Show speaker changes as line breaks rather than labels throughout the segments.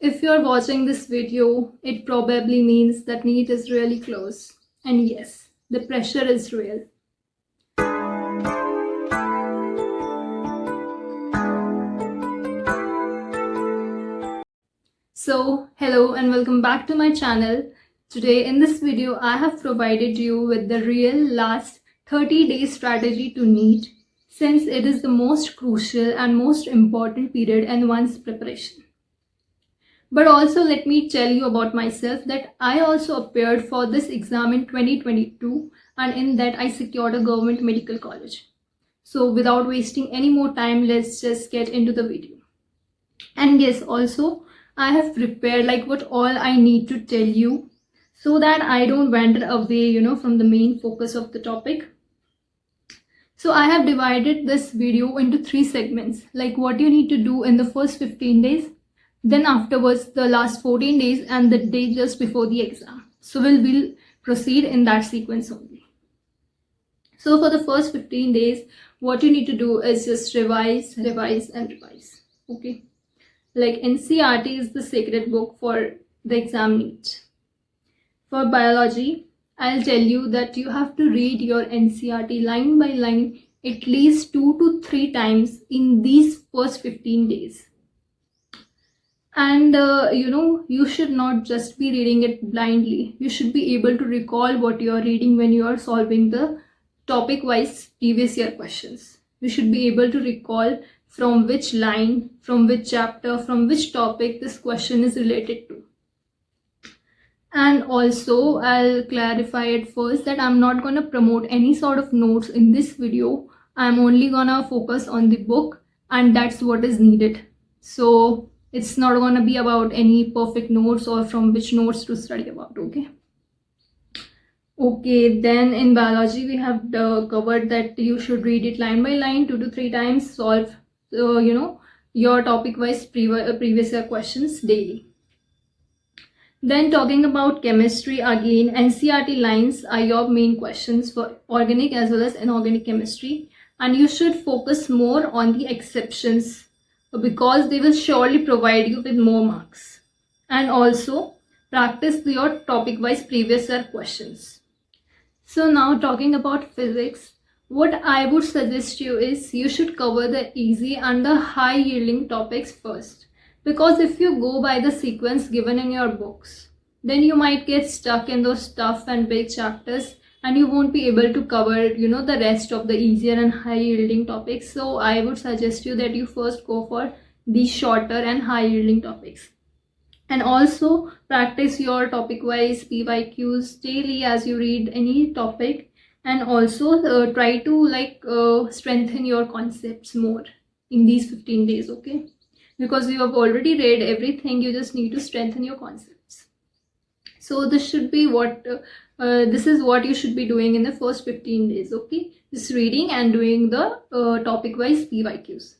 If you're watching this video, it probably means that NEET is really close. And yes, the pressure is real. So, hello and welcome back to my channel. Today in this video, I have provided you with the real last 30-day strategy to NEET, since it is the most crucial and most important period in one's preparation. But also let me tell you about myself that I also appeared for this exam in 2022, and in that I secured a government medical college. So without wasting any more time, let's just get into the video. And yes, also I have prepared like what all I need to tell you so that I don't wander away, from the main focus of the topic. So I have divided this video into 3 segments, like what you need to do in the first 15 days, then afterwards the last 14 days, and the day just before the exam. So we'll proceed in that sequence only. So for the first 15 days, what you need to do is just revise and revise. Okay. Like NCERT is the sacred book for the exam NEET. For biology, I'll tell you that you have to read your NCERT line by line at least 2 to 3 times in these first 15 days. And you should not just be reading it blindly. You should be able to recall what you are reading when you are solving the topic wise previous year questions. You should be able to recall from which line, from which chapter, from which topic this question is related to. And also I'll clarify at first that I'm not going to promote any sort of notes in this video. I'm only gonna focus on the book, and that's what is needed. So it's not going to be about any perfect notes or from which notes to study about. Okay, then in biology we have covered that you should read it line by line 2 to 3 times, solve your topic wise previous year questions daily. Then talking about chemistry, again NCERT lines are your main questions for organic as well as inorganic chemistry, and you should focus more on the exceptions because they will surely provide you with more marks. And also practice your topic wise previous year questions. So now talking about physics, what I would suggest you is you should cover the easy and the high yielding topics first, because if you go by the sequence given in your books, then you might get stuck in those tough and big chapters and you won't be able to cover the rest of the easier and high yielding topics. So I would suggest you that you first go for these shorter and high yielding topics. And also practice your topic wise PYQs daily as you read any topic, and also try to strengthen your concepts more in these 15 days. Okay, because you have already read everything, you just need to strengthen your concepts. So this should be what this is what you should be doing in the first 15 days. Okay, just reading and doing the topic wise PYQs.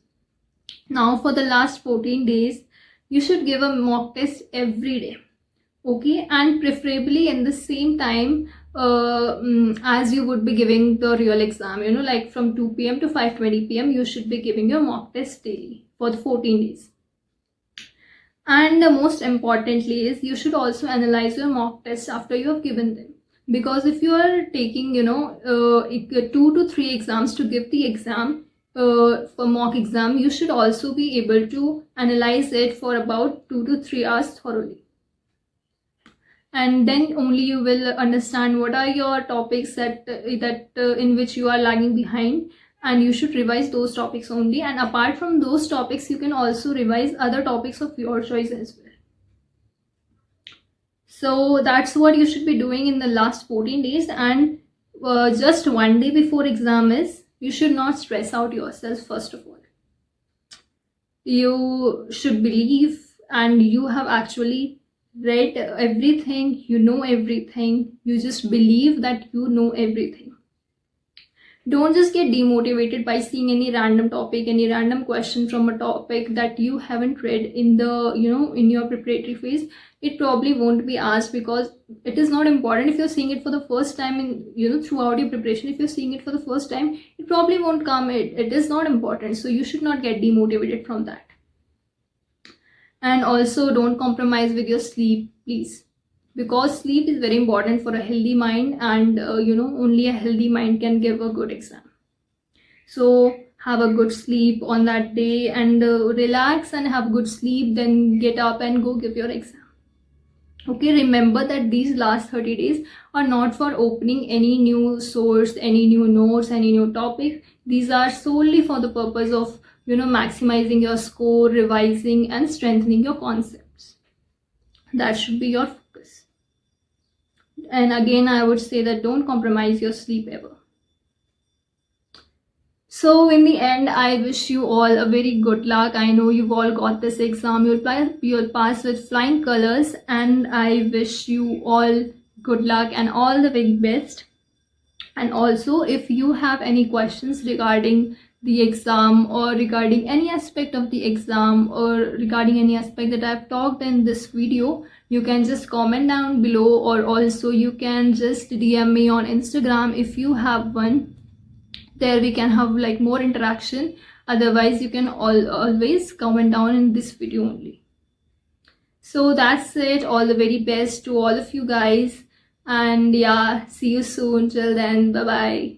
Now for the last 14 days, you should give a mock test every day. Okay, and preferably in the same time as you would be giving the real exam, like from 2 p.m. to 5:20 p.m. you should be giving your mock test daily for the 14 days. And most importantly is you should also analyze your mock tests after you have given them, because if you are taking 2 to 3 exams to give the exam for mock exam, you should also be able to analyze it for about 2 to 3 hours thoroughly, and then only you will understand what are your topics that in which you are lagging behind, and you should revise those topics only. And apart from those topics, you can also revise other topics of your choice as well. So that's what you should be doing in the last 14 days. And just one day before exam is, you should not stress out yourself. First of all, you should believe and you have actually read everything, you know everything. You just believe that you know everything. Don't just get demotivated by seeing any random topic, any random question from a topic that you haven't read in the in your preparatory phase. It probably won't be asked because it is not important. If you're seeing it for the first time in throughout your preparation, if you're seeing it for the first time, it probably won't come. It is not important, so you should not get demotivated from that. And also don't compromise with your sleep, please, because sleep is very important for a healthy mind, and only a healthy mind can give a good exam. So have a good sleep on that day, and relax and have good sleep, then get up and go give your exam. Okay, remember that these last 30 days are not for opening any new source, any new notes, any new topic. These are solely for the purpose of maximizing your score, revising and strengthening your concepts. That should be your focus. And again, I would say that don't compromise your sleep ever. So in the end, I wish you all a very good luck. I know you've all got this exam. You'll pass with flying colors, and I wish you all good luck and all the very best. And also, if you have any questions regarding the exam, or regarding any aspect of the exam, or regarding any aspect that I've talked in this video, you can just comment down below, or also you can just DM me on Instagram if you have one. There we can have like more interaction. Otherwise, you can always comment down in this video only. So that's it. All the very best to all of you guys, and yeah, see you soon. Till then, bye bye.